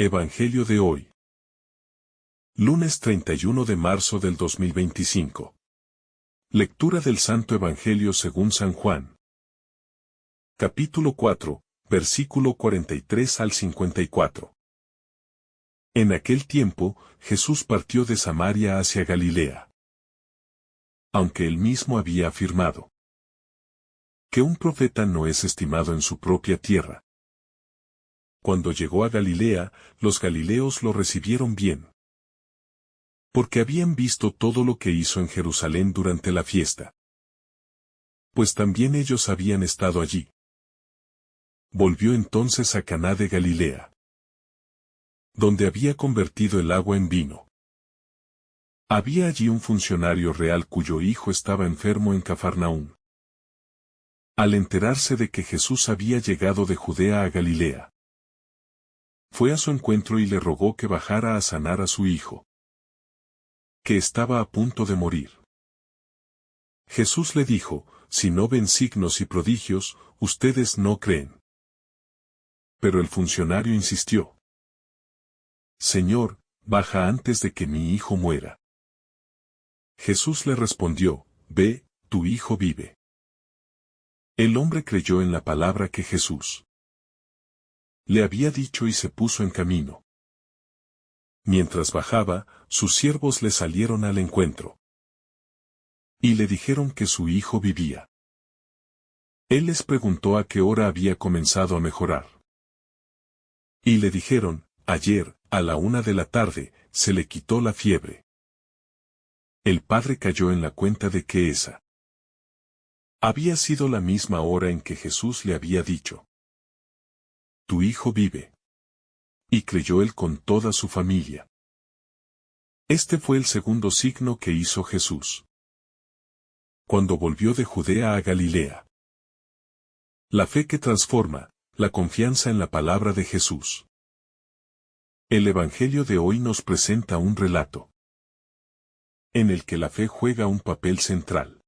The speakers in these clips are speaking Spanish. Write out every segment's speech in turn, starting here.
Evangelio de hoy. Lunes 31 de marzo del 2025. Lectura del Santo Evangelio según San Juan. Capítulo 4, versículo 43 al 54. En aquel tiempo, Jesús partió de Samaria hacia Galilea. Aunque él mismo había afirmado que un profeta no es estimado en su propia tierra. Cuando llegó a Galilea, los galileos lo recibieron bien, porque habían visto todo lo que hizo en Jerusalén durante la fiesta. Pues también ellos habían estado allí. Volvió entonces a Caná de Galilea, donde había convertido el agua en vino. Había allí un funcionario real cuyo hijo estaba enfermo en Cafarnaúm. Al enterarse de que Jesús había llegado de Judea a Galilea, fue a su encuentro y le rogó que bajara a sanar a su hijo, que estaba a punto de morir. Jesús le dijo: si no ven signos y prodigios, ustedes no creen. Pero el funcionario insistió: Señor, baja antes de que mi hijo muera. Jesús le respondió: ve, tu hijo vive. El hombre creyó en la palabra que Jesús le había dicho y se puso en camino. Mientras bajaba, sus siervos le salieron al encuentro y le dijeron que su hijo vivía. Él les preguntó a qué hora había comenzado a mejorar. Y le dijeron: ayer, a la 1 de la tarde, se le quitó la fiebre. El padre cayó en la cuenta de que esa había sido la misma hora en que Jesús le había dicho: tu hijo vive. Y creyó él con toda su familia. Este fue el segundo signo que hizo Jesús cuando volvió de Judea a Galilea. La fe que transforma, la confianza en la palabra de Jesús. El Evangelio de hoy nos presenta un relato en el que la fe juega un papel central.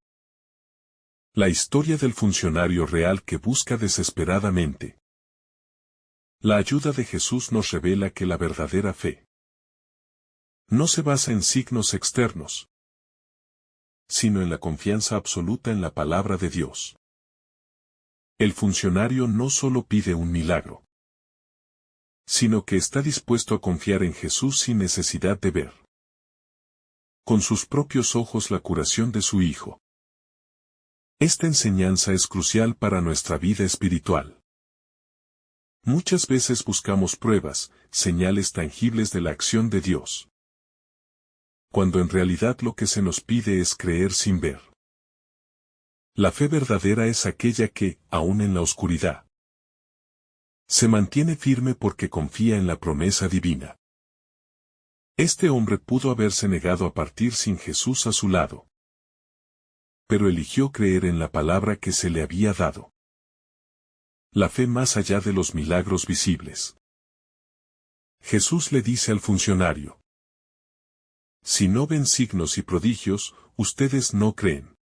La historia del funcionario real que busca desesperadamente la ayuda de Jesús nos revela que la verdadera fe no se basa en signos externos, sino en la confianza absoluta en la palabra de Dios. El funcionario no solo pide un milagro, sino que está dispuesto a confiar en Jesús sin necesidad de ver con sus propios ojos la curación de su hijo. Esta enseñanza es crucial para nuestra vida espiritual. Muchas veces buscamos pruebas, señales tangibles de la acción de Dios, cuando en realidad lo que se nos pide es creer sin ver. La fe verdadera es aquella que, aun en la oscuridad, se mantiene firme porque confía en la promesa divina. Este hombre pudo haberse negado a partir sin Jesús a su lado, pero eligió creer en la palabra que se le había dado. La fe más allá de los milagros visibles. Jesús le dice al funcionario: si no ven signos y prodigios, ustedes no creen.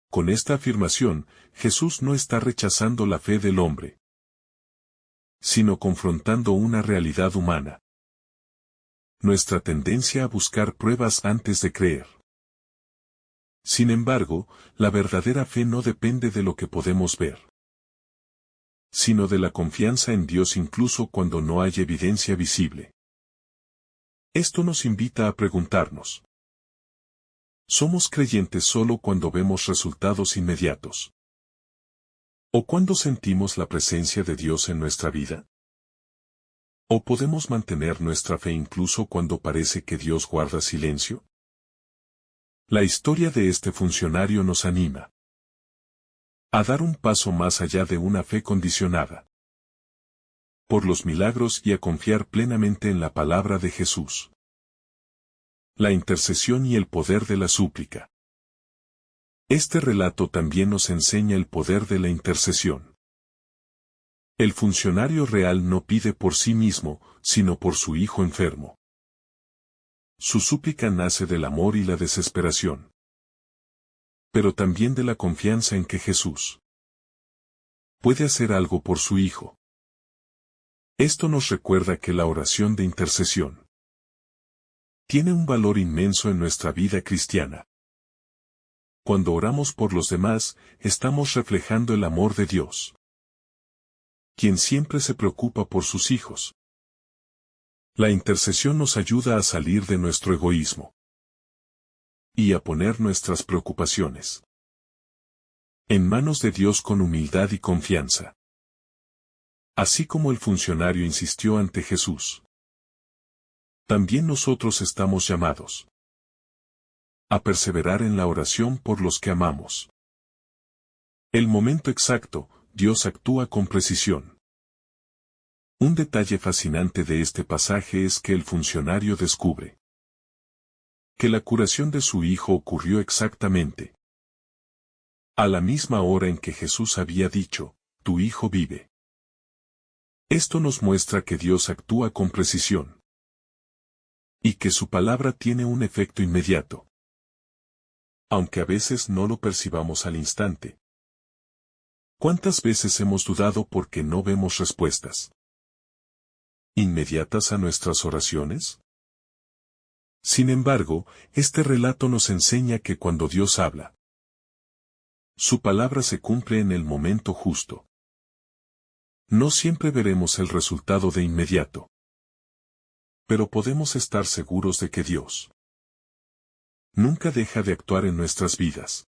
Con esta afirmación, Jesús no está rechazando la fe del hombre, sino confrontando una realidad humana. Nuestra tendencia a buscar pruebas antes de creer. Sin embargo, la verdadera fe no depende de lo que podemos ver, sino de la confianza en Dios incluso cuando no hay evidencia visible. Esto nos invita a preguntarnos: ¿somos creyentes solo cuando vemos resultados inmediatos? ¿O cuando sentimos la presencia de Dios en nuestra vida? ¿O podemos mantener nuestra fe incluso cuando parece que Dios guarda silencio? La historia de este funcionario nos anima a dar un paso más allá de una fe condicionada por los milagros y a confiar plenamente en la palabra de Jesús. La intercesión y el poder de la súplica. Este relato también nos enseña el poder de la intercesión. El funcionario real no pide por sí mismo, sino por su hijo enfermo. Su súplica nace del amor y la desesperación, pero también de la confianza en que Jesús puede hacer algo por su hijo. Esto nos recuerda que la oración de intercesión tiene un valor inmenso en nuestra vida cristiana. Cuando oramos por los demás, estamos reflejando el amor de Dios, quien siempre se preocupa por sus hijos. La intercesión nos ayuda a salir de nuestro egoísmo y a poner nuestras preocupaciones en manos de Dios con humildad y confianza. Así como el funcionario insistió ante Jesús, también nosotros estamos llamados a perseverar en la oración por los que amamos. El momento exacto, Dios actúa con precisión. Un detalle fascinante de este pasaje es que el funcionario descubre que la curación de su hijo ocurrió exactamente a la misma hora en que Jesús había dicho, tu hijo vive. Esto nos muestra que Dios actúa con precisión y que su palabra tiene un efecto inmediato, aunque a veces no lo percibamos al instante. ¿Cuántas veces hemos dudado porque no vemos respuestas inmediatas a nuestras oraciones? Sin embargo, este relato nos enseña que cuando Dios habla, su palabra se cumple en el momento justo. No siempre veremos el resultado de inmediato, pero podemos estar seguros de que Dios nunca deja de actuar en nuestras vidas.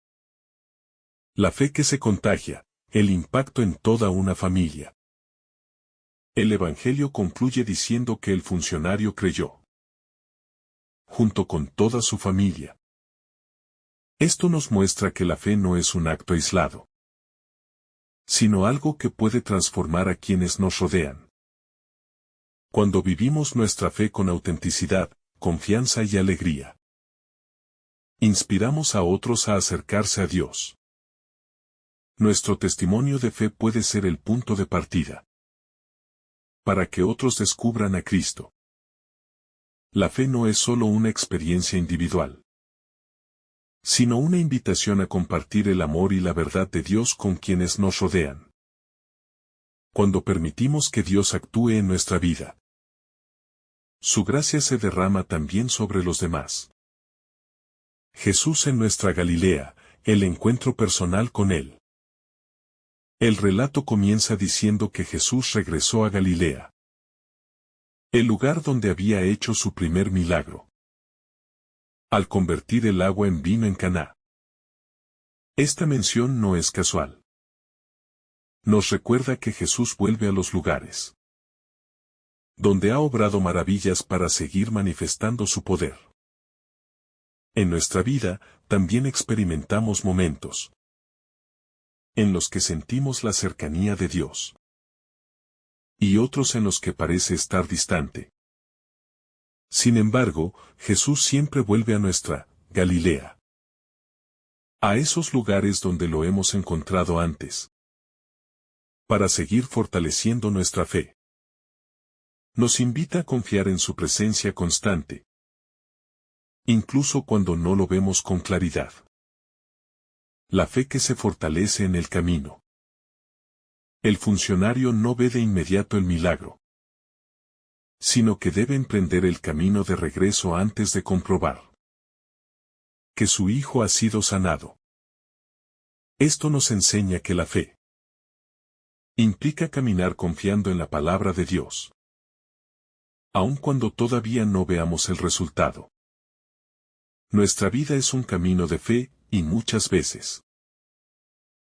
La fe que se contagia, el impacto en toda una familia. El Evangelio concluye diciendo que el funcionario creyó, junto con toda su familia. Esto nos muestra que la fe no es un acto aislado, sino algo que puede transformar a quienes nos rodean. Cuando vivimos nuestra fe con autenticidad, confianza y alegría, inspiramos a otros a acercarse a Dios. Nuestro testimonio de fe puede ser el punto de partida para que otros descubran a Cristo. La fe no es solo una experiencia individual, sino una invitación a compartir el amor y la verdad de Dios con quienes nos rodean. Cuando permitimos que Dios actúe en nuestra vida, su gracia se derrama también sobre los demás. Jesús en nuestra Galilea, el encuentro personal con Él. El relato comienza diciendo que Jesús regresó a Galilea, el lugar donde había hecho su primer milagro, al convertir el agua en vino en Caná. Esta mención no es casual. Nos recuerda que Jesús vuelve a los lugares donde ha obrado maravillas para seguir manifestando su poder. En nuestra vida, también experimentamos momentos en los que sentimos la cercanía de Dios, y otros en los que parece estar distante. Sin embargo, Jesús siempre vuelve a nuestra Galilea, a esos lugares donde lo hemos encontrado antes, para seguir fortaleciendo nuestra fe. Nos invita a confiar en su presencia constante, incluso cuando no lo vemos con claridad. La fe que se fortalece en el camino. El funcionario no ve de inmediato el milagro, sino que debe emprender el camino de regreso antes de comprobar que su hijo ha sido sanado. Esto nos enseña que la fe implica caminar confiando en la palabra de Dios, aun cuando todavía no veamos el resultado. Nuestra vida es un camino de fe, y muchas veces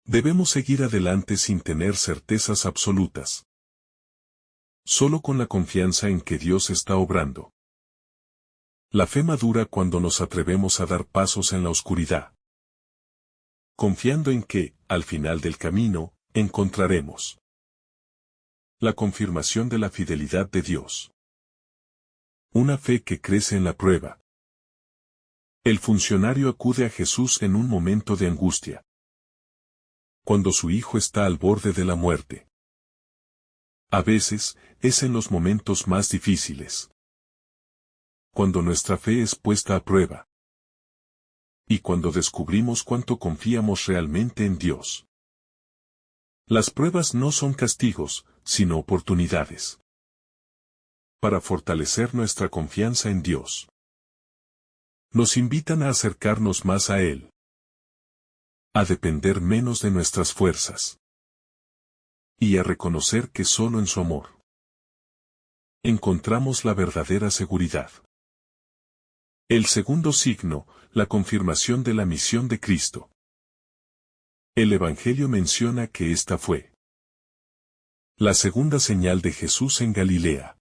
debemos seguir adelante sin tener certezas absolutas, solo con la confianza en que Dios está obrando. La fe madura cuando nos atrevemos a dar pasos en la oscuridad, confiando en que, al final del camino, encontraremos la confirmación de la fidelidad de Dios. Una fe que crece en la prueba. El funcionario acude a Jesús en un momento de angustia, cuando su hijo está al borde de la muerte. A veces, es en los momentos más difíciles, cuando nuestra fe es puesta a prueba, y cuando descubrimos cuánto confiamos realmente en Dios. Las pruebas no son castigos, sino oportunidades para fortalecer nuestra confianza en Dios. Nos invitan a acercarnos más a Él, a depender menos de nuestras fuerzas y a reconocer que solo en su amor encontramos la verdadera seguridad. El segundo signo, la confirmación de la misión de Cristo. El Evangelio menciona que esta fue la segunda señal de Jesús en Galilea.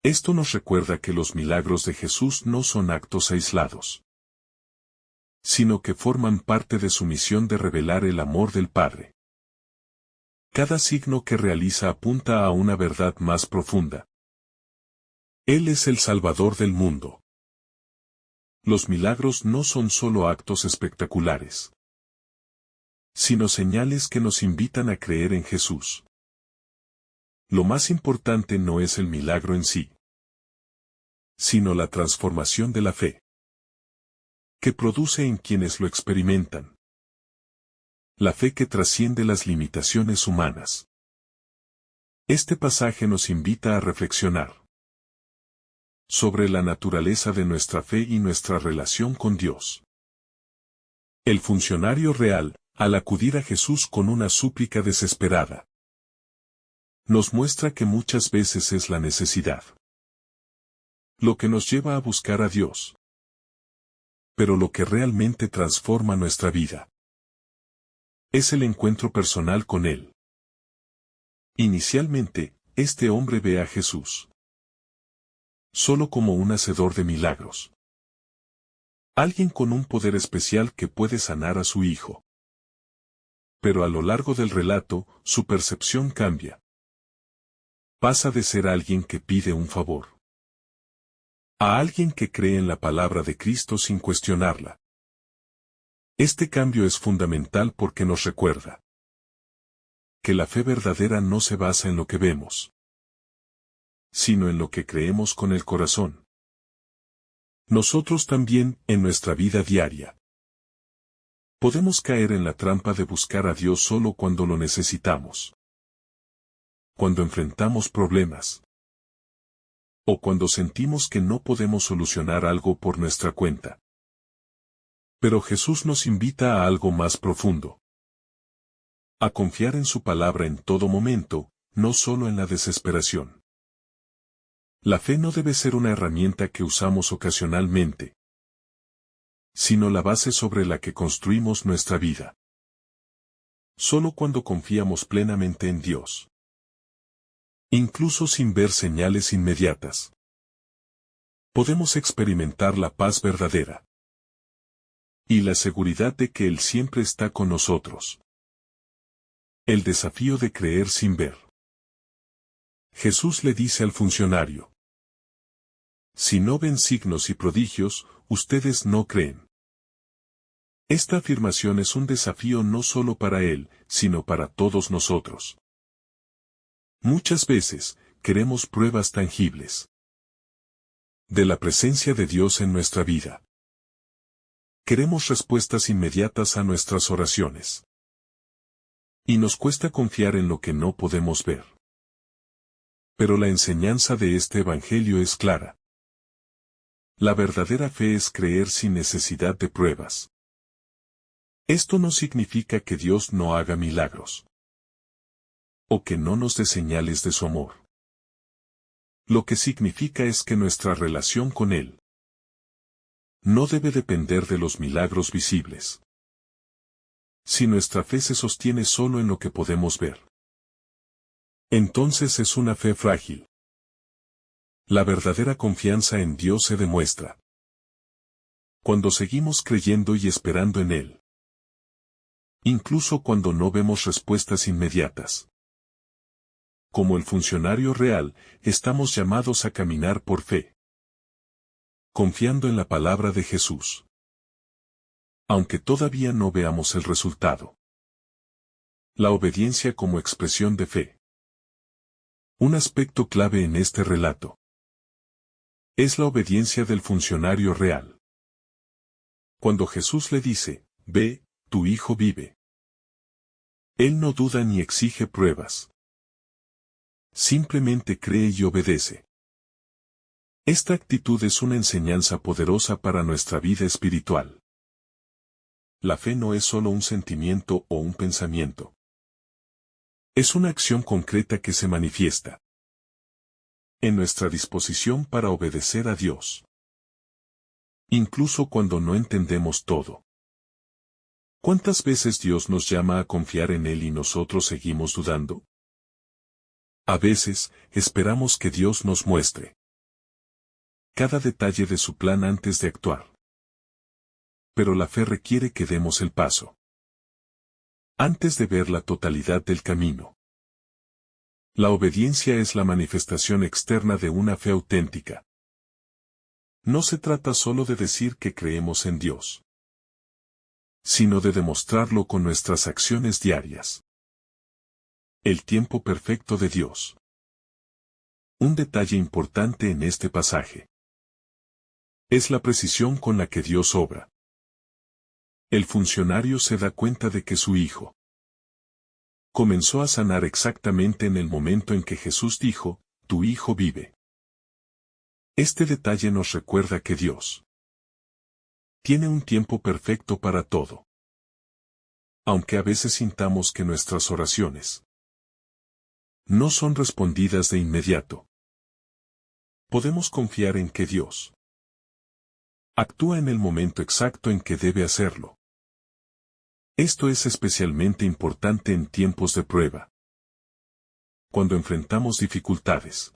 Esto nos recuerda que los milagros de Jesús no son actos aislados, sino que forman parte de su misión de revelar el amor del Padre. Cada signo que realiza apunta a una verdad más profunda. Él es el Salvador del mundo. Los milagros no son solo actos espectaculares, sino señales que nos invitan a creer en Jesús. Lo más importante no es el milagro en sí, sino la transformación de la fe que produce en quienes lo experimentan. La fe que trasciende las limitaciones humanas. Este pasaje nos invita a reflexionar sobre la naturaleza de nuestra fe y nuestra relación con Dios. El funcionario real, al acudir a Jesús con una súplica desesperada, nos muestra que muchas veces es la necesidad lo que nos lleva a buscar a Dios, pero lo que realmente transforma nuestra vida es el encuentro personal con Él. Inicialmente, este hombre ve a Jesús solo como un hacedor de milagros, alguien con un poder especial que puede sanar a su hijo. Pero a lo largo del relato, su percepción cambia. Pasa de ser alguien que pide un favor a alguien que cree en la palabra de Cristo sin cuestionarla. Este cambio es fundamental porque nos recuerda que la fe verdadera no se basa en lo que vemos, sino en lo que creemos con el corazón. Nosotros también, en nuestra vida diaria, podemos caer en la trampa de buscar a Dios solo cuando lo necesitamos, cuando enfrentamos problemas, o cuando sentimos que no podemos solucionar algo por nuestra cuenta. Pero Jesús nos invita a algo más profundo. A confiar en su palabra en todo momento, no solo en la desesperación. La fe no debe ser una herramienta que usamos ocasionalmente, sino la base sobre la que construimos nuestra vida. Solo cuando confiamos plenamente en Dios, incluso sin ver señales inmediatas, podemos experimentar la paz verdadera y la seguridad de que Él siempre está con nosotros. El desafío de creer sin ver. Jesús le dice al funcionario: si no ven signos y prodigios, ustedes no creen. Esta afirmación es un desafío no solo para él, sino para todos nosotros. Muchas veces, queremos pruebas tangibles de la presencia de Dios en nuestra vida. Queremos respuestas inmediatas a nuestras oraciones. Y nos cuesta confiar en lo que no podemos ver. Pero la enseñanza de este Evangelio es clara. La verdadera fe es creer sin necesidad de pruebas. Esto no significa que Dios no haga milagros, o que no nos dé señales de su amor. Lo que significa es que nuestra relación con Él no debe depender de los milagros visibles. Si nuestra fe se sostiene solo en lo que podemos ver, entonces es una fe frágil. La verdadera confianza en Dios se demuestra cuando seguimos creyendo y esperando en Él, incluso cuando no vemos respuestas inmediatas. Como el funcionario real, estamos llamados a caminar por fe, confiando en la palabra de Jesús, aunque todavía no veamos el resultado. La obediencia como expresión de fe. Un aspecto clave en este relato es la obediencia del funcionario real. Cuando Jesús le dice: ve, tu hijo vive, Él no duda ni exige pruebas. simplemente cree y obedece. Esta actitud es una enseñanza poderosa para nuestra vida espiritual. La fe no es solo un sentimiento o un pensamiento. Es una acción concreta que se manifiesta en nuestra disposición para obedecer a Dios. Incluso cuando no entendemos todo. ¿Cuántas veces Dios nos llama a confiar en Él y nosotros seguimos dudando? A veces, esperamos que Dios nos muestre cada detalle de su plan antes de actuar. Pero la fe requiere que demos el paso antes de ver la totalidad del camino. La obediencia es la manifestación externa de una fe auténtica. No se trata solo de decir que creemos en Dios, sino de demostrarlo con nuestras acciones diarias. El tiempo perfecto de Dios. Un detalle importante en este pasaje es la precisión con la que Dios obra. El funcionario se da cuenta de que su hijo comenzó a sanar exactamente en el momento en que Jesús dijo, tu hijo vive. Este detalle nos recuerda que Dios tiene un tiempo perfecto para todo. Aunque a veces sintamos que nuestras oraciones no son respondidas de inmediato, podemos confiar en que Dios actúa en el momento exacto en que debe hacerlo. Esto es especialmente importante en tiempos de prueba. Cuando enfrentamos dificultades,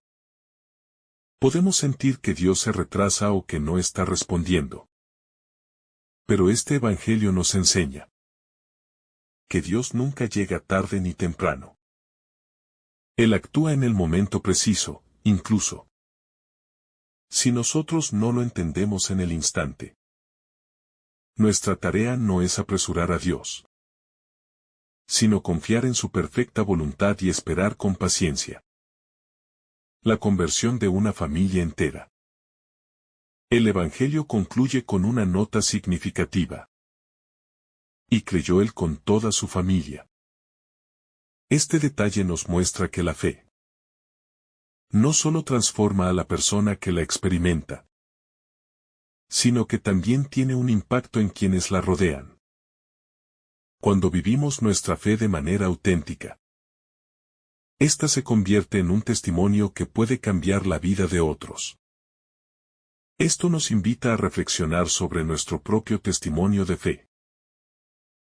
podemos sentir que Dios se retrasa o que no está respondiendo. Pero este Evangelio nos enseña que Dios nunca llega tarde ni temprano. Él actúa en el momento preciso, incluso si nosotros no lo entendemos en el instante. Nuestra tarea no es apresurar a Dios, sino confiar en su perfecta voluntad y esperar con paciencia la conversión de una familia entera. El Evangelio concluye con una nota significativa. Y creyó él con toda su familia. Este detalle nos muestra que la fe no solo transforma a la persona que la experimenta, sino que también tiene un impacto en quienes la rodean. Cuando vivimos nuestra fe de manera auténtica, esta se convierte en un testimonio que puede cambiar la vida de otros. Esto nos invita a reflexionar sobre nuestro propio testimonio de fe.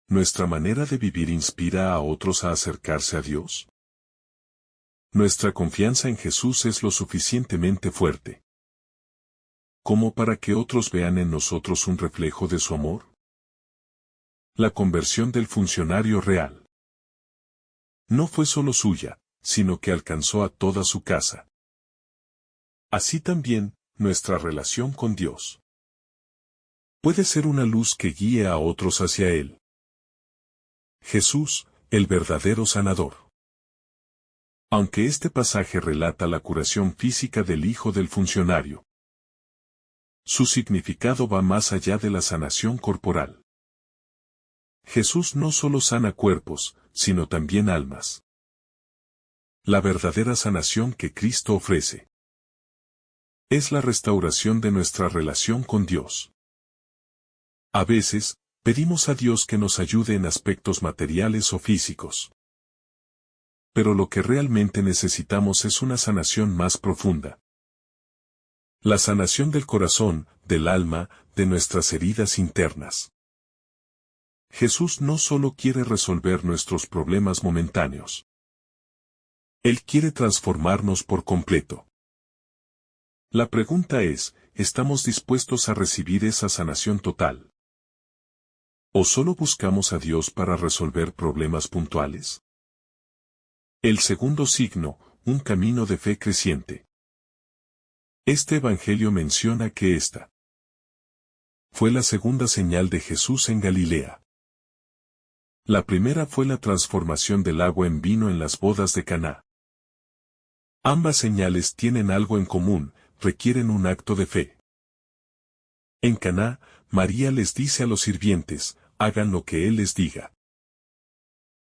¿Nuestra manera de vivir inspira a otros a acercarse a Dios? ¿Nuestra confianza en Jesús es lo suficientemente fuerte como para que otros vean en nosotros un reflejo de su amor? La conversión del funcionario real no fue solo suya, sino que alcanzó a toda su casa. Así también, nuestra relación con Dios puede ser una luz que guíe a otros hacia Él. Jesús, el verdadero sanador. Aunque este pasaje relata la curación física del hijo del funcionario, su significado va más allá de la sanación corporal. Jesús no solo sana cuerpos, sino también almas. La verdadera sanación que Cristo ofrece es la restauración de nuestra relación con Dios. A veces, pedimos a Dios que nos ayude en aspectos materiales o físicos. Pero lo que realmente necesitamos es una sanación más profunda. La sanación del corazón, del alma, de nuestras heridas internas. Jesús no solo quiere resolver nuestros problemas momentáneos. Él quiere transformarnos por completo. La pregunta es, ¿estamos dispuestos a recibir esa sanación total? ¿O solo buscamos a Dios para resolver problemas puntuales? El segundo signo, un camino de fe creciente. Este Evangelio menciona que esta fue la segunda señal de Jesús en Galilea. La primera fue la transformación del agua en vino en las bodas de Caná. Ambas señales tienen algo en común, requieren un acto de fe. En Caná, María les dice a los sirvientes, hagan lo que Él les diga.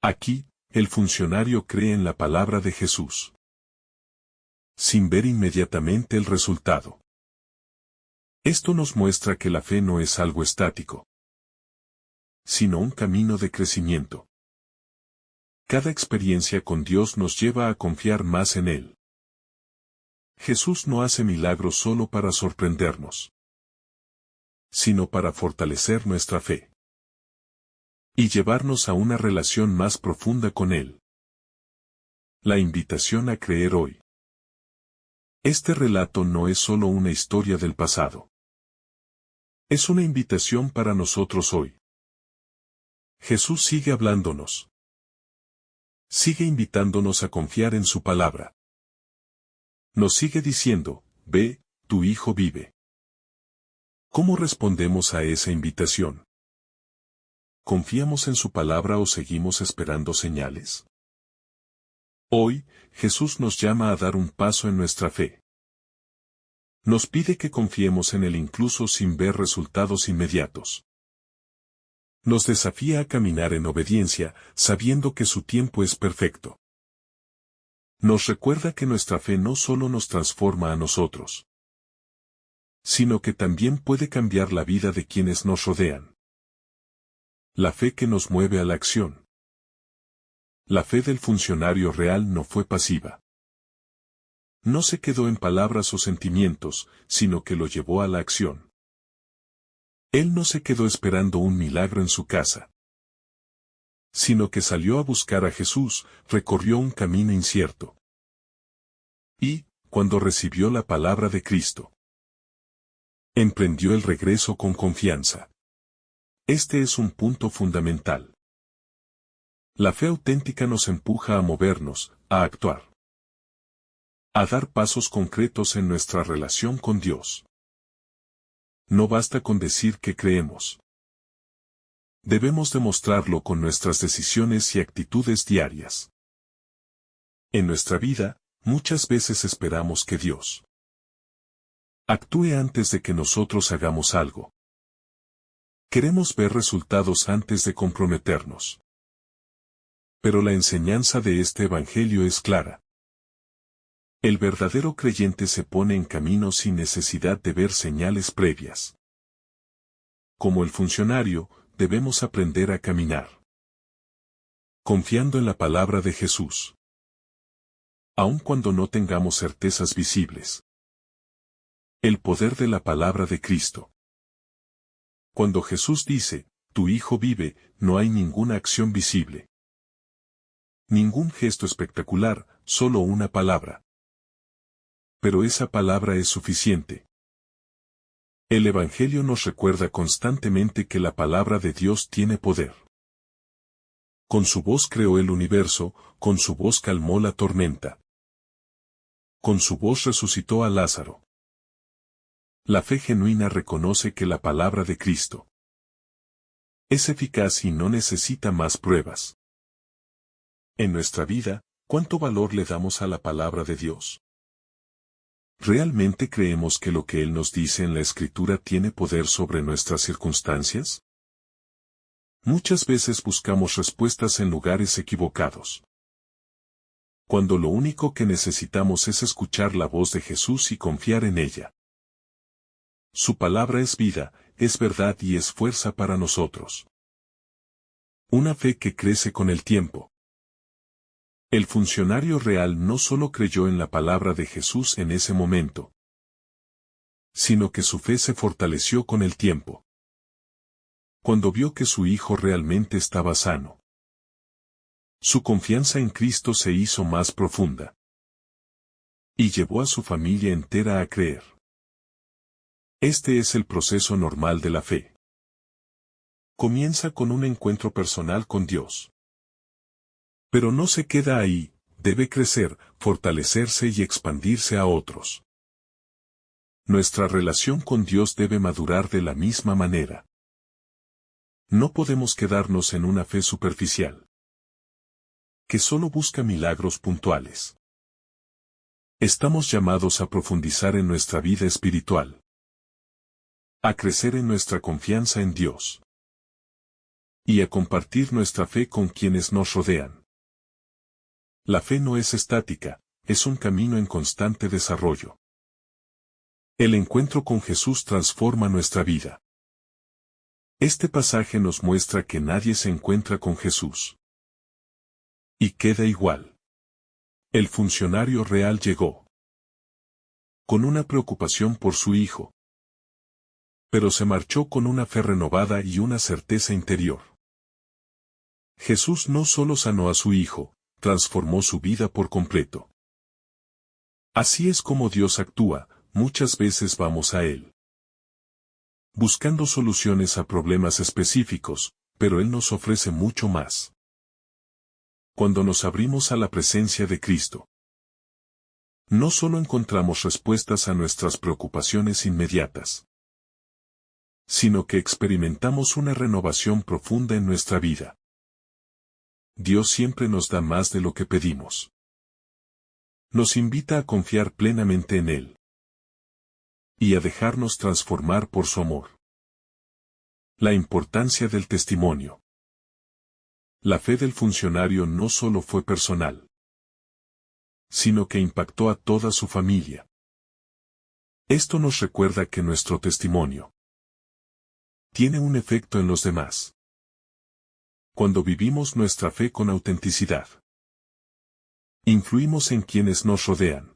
Aquí, el funcionario cree en la palabra de Jesús. sin ver inmediatamente el resultado. Esto nos muestra que la fe no es algo estático, sino un camino de crecimiento. Cada experiencia con Dios nos lleva a confiar más en Él. Jesús no hace milagros solo para sorprendernos, sino para fortalecer nuestra fe y llevarnos a una relación más profunda con Él. La invitación a creer hoy. Este relato no es solo una historia del pasado. Es una invitación para nosotros hoy. Jesús sigue hablándonos. Sigue invitándonos a confiar en su palabra. Nos sigue diciendo, ve, tu hijo vive. ¿Cómo respondemos a esa invitación? ¿Confiamos en su palabra o seguimos esperando señales? Hoy, Jesús nos llama a dar un paso en nuestra fe. Nos pide que confiemos en Él incluso sin ver resultados inmediatos. Nos desafía a caminar en obediencia, sabiendo que su tiempo es perfecto. Nos recuerda que nuestra fe no solo nos transforma a nosotros, sino que también puede cambiar la vida de quienes nos rodean. La fe que nos mueve a la acción. La fe del funcionario real no fue pasiva. No se quedó en palabras o sentimientos, sino que lo llevó a la acción. Él no se quedó esperando un milagro en su casa, sino que salió a buscar a Jesús, recorrió un camino incierto. Y, cuando recibió la palabra de Cristo, emprendió el regreso con confianza. Este es un punto fundamental. La fe auténtica nos empuja a movernos, a actuar, a dar pasos concretos en nuestra relación con Dios. No basta con decir que creemos. Debemos demostrarlo con nuestras decisiones y actitudes diarias. En nuestra vida, muchas veces esperamos que Dios actúe antes de que nosotros hagamos algo. Queremos ver resultados antes de comprometernos. Pero la enseñanza de este Evangelio es clara. El verdadero creyente se pone en camino sin necesidad de ver señales previas. Como el funcionario, debemos aprender a caminar, confiando en la palabra de Jesús, aun cuando no tengamos certezas visibles. El poder de la palabra de Cristo. Cuando Jesús dice, tu hijo vive, no hay ninguna acción visible. Ningún gesto espectacular, solo una palabra. Pero esa palabra es suficiente. El Evangelio nos recuerda constantemente que la palabra de Dios tiene poder. Con su voz creó el universo, con su voz calmó la tormenta. Con su voz resucitó a Lázaro. La fe genuina reconoce que la palabra de Cristo es eficaz y no necesita más pruebas. En nuestra vida, ¿cuánto valor le damos a la palabra de Dios? ¿Realmente creemos que lo que Él nos dice en la Escritura tiene poder sobre nuestras circunstancias? Muchas veces buscamos respuestas en lugares equivocados, cuando lo único que necesitamos es escuchar la voz de Jesús y confiar en ella. Su palabra es vida, es verdad y es fuerza para nosotros. Una fe que crece con el tiempo. El funcionario real no solo creyó en la palabra de Jesús en ese momento, sino que su fe se fortaleció con el tiempo. Cuando vio que su hijo realmente estaba sano, su confianza en Cristo se hizo más profunda, y llevó a su familia entera a creer. Este es el proceso normal de la fe. Comienza con un encuentro personal con Dios. Pero no se queda ahí, debe crecer, fortalecerse y expandirse a otros. Nuestra relación con Dios debe madurar de la misma manera. No podemos quedarnos en una fe superficial, que solo busca milagros puntuales. Estamos llamados a profundizar en nuestra vida espiritual, a crecer en nuestra confianza en Dios, y a compartir nuestra fe con quienes nos rodean. La fe no es estática, es un camino en constante desarrollo. El encuentro con Jesús transforma nuestra vida. Este pasaje nos muestra que nadie se encuentra con Jesús y queda igual. El funcionario real llegó con una preocupación por su hijo, pero se marchó con una fe renovada y una certeza interior. Jesús no solo sanó a su hijo, transformó su vida por completo. Así es como Dios actúa, muchas veces vamos a Él buscando soluciones a problemas específicos, pero Él nos ofrece mucho más. Cuando nos abrimos a la presencia de Cristo, no solo encontramos respuestas a nuestras preocupaciones inmediatas, sino que experimentamos una renovación profunda en nuestra vida. Dios siempre nos da más de lo que pedimos. Nos invita a confiar plenamente en Él y a dejarnos transformar por su amor. La importancia del testimonio. La fe del funcionario no solo fue personal, sino que impactó a toda su familia. Esto nos recuerda que nuestro testimonio tiene un efecto en los demás. Cuando vivimos nuestra fe con autenticidad, influimos en quienes nos rodean.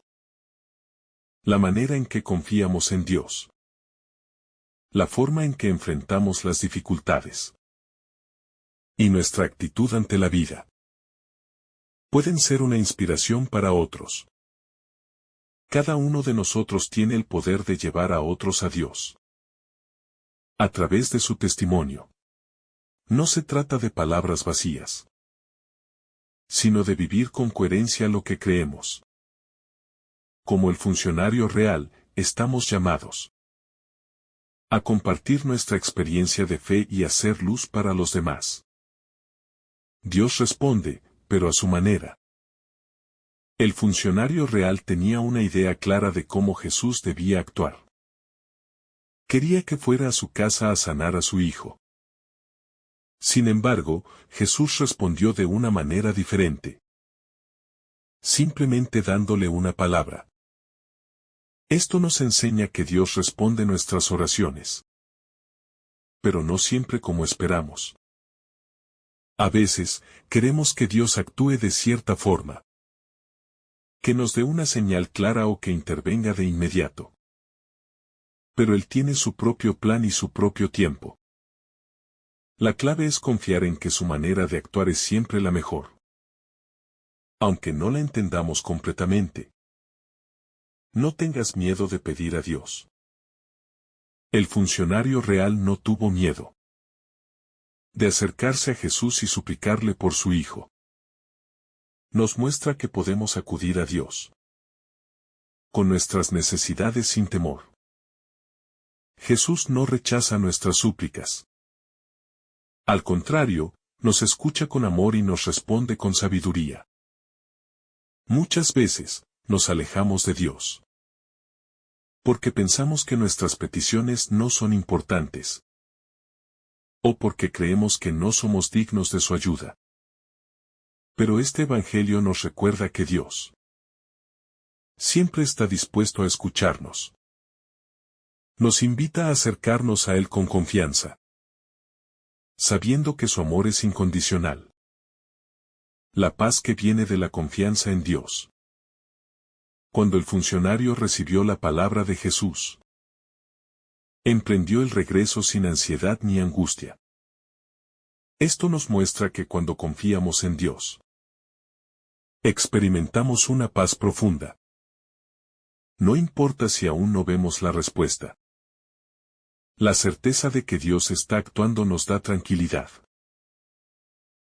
La manera en que confiamos en Dios. La forma en que enfrentamos las dificultades. Y nuestra actitud ante la vida. Pueden ser una inspiración para otros. Cada uno de nosotros tiene el poder de llevar a otros a Dios. A través de su testimonio. No se trata de palabras vacías, sino de vivir con coherencia lo que creemos. Como el funcionario real, estamos llamados a compartir nuestra experiencia de fe y hacer luz para los demás. Dios responde, pero a su manera. El funcionario real tenía una idea clara de cómo Jesús debía actuar. Quería que fuera a su casa a sanar a su hijo. Sin embargo, Jesús respondió de una manera diferente. Simplemente dándole una palabra. Esto nos enseña que Dios responde nuestras oraciones. Pero no siempre como esperamos. A veces, queremos que Dios actúe de cierta forma. Que nos dé una señal clara o que intervenga de inmediato. Pero Él tiene su propio plan y su propio tiempo. La clave es confiar en que su manera de actuar es siempre la mejor. Aunque no la entendamos completamente. No tengas miedo de pedir a Dios. El funcionario real no tuvo miedo de acercarse a Jesús y suplicarle por su hijo. Nos muestra que podemos acudir a Dios con nuestras necesidades sin temor. Jesús no rechaza nuestras súplicas. Al contrario, nos escucha con amor y nos responde con sabiduría. Muchas veces, nos alejamos de Dios porque pensamos que nuestras peticiones no son importantes. O porque creemos que no somos dignos de su ayuda. Pero este Evangelio nos recuerda que Dios siempre está dispuesto a escucharnos. Nos invita a acercarnos a Él con confianza, sabiendo que su amor es incondicional. La paz que viene de la confianza en Dios. Cuando el funcionario recibió la palabra de Jesús, emprendió el regreso sin ansiedad ni angustia. Esto nos muestra que cuando confiamos en Dios, experimentamos una paz profunda. No importa si aún no vemos la respuesta. La certeza de que Dios está actuando nos da tranquilidad.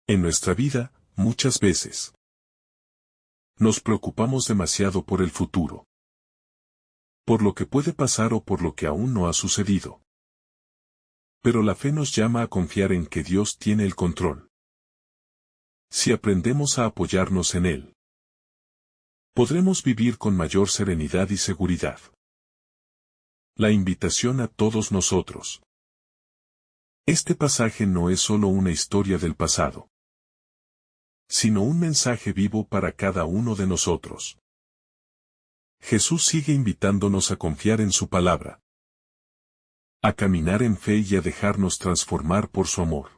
En nuestra vida, muchas veces, nos preocupamos demasiado por el futuro. Por lo que puede pasar o por lo que aún no ha sucedido. Pero la fe nos llama a confiar en que Dios tiene el control. Si aprendemos a apoyarnos en Él, podremos vivir con mayor serenidad y seguridad. La invitación a todos nosotros. Este pasaje no es solo una historia del pasado, sino un mensaje vivo para cada uno de nosotros. Jesús sigue invitándonos a confiar en su palabra, a caminar en fe y a dejarnos transformar por su amor.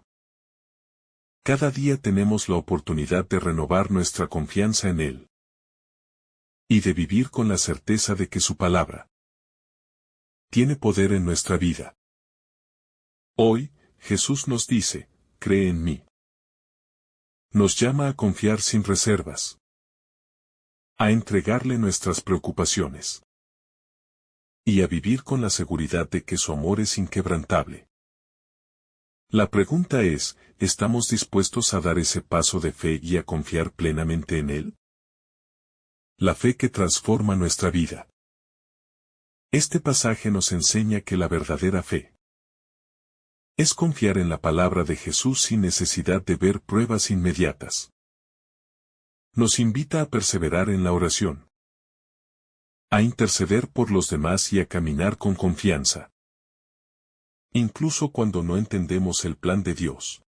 Cada día tenemos la oportunidad de renovar nuestra confianza en Él y de vivir con la certeza de que su palabra tiene poder en nuestra vida. Hoy, Jesús nos dice, cree en mí. Nos llama a confiar sin reservas, a entregarle nuestras preocupaciones y a vivir con la seguridad de que su amor es inquebrantable. La pregunta es, ¿estamos dispuestos a dar ese paso de fe y a confiar plenamente en Él? La fe que transforma nuestra vida. Este pasaje nos enseña que la verdadera fe es confiar en la palabra de Jesús sin necesidad de ver pruebas inmediatas. Nos invita a perseverar en la oración, a interceder por los demás y a caminar con confianza, incluso cuando no entendemos el plan de Dios.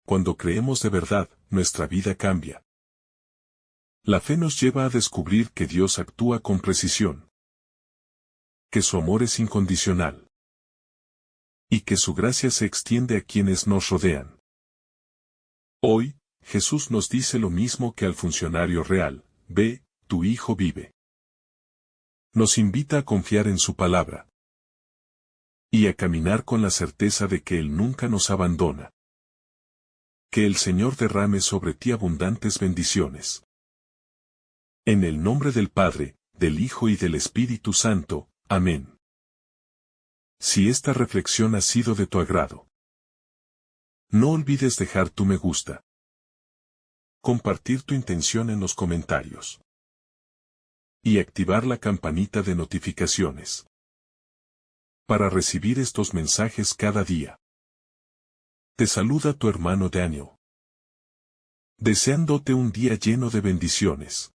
Cuando creemos de verdad, nuestra vida cambia. La fe nos lleva a descubrir que Dios actúa con precisión, que su amor es incondicional y que su gracia se extiende a quienes nos rodean. Hoy, Jesús nos dice lo mismo que al funcionario real, ve, tu hijo vive. Nos invita a confiar en su palabra y a caminar con la certeza de que Él nunca nos abandona. Que el Señor derrame sobre ti abundantes bendiciones. En el nombre del Padre, del Hijo y del Espíritu Santo. Amén. Si esta reflexión ha sido de tu agrado, no olvides dejar tu me gusta, compartir tu intención en los comentarios y activar la campanita de notificaciones para recibir estos mensajes cada día. Te saluda tu hermano Daniel, deseándote un día lleno de bendiciones.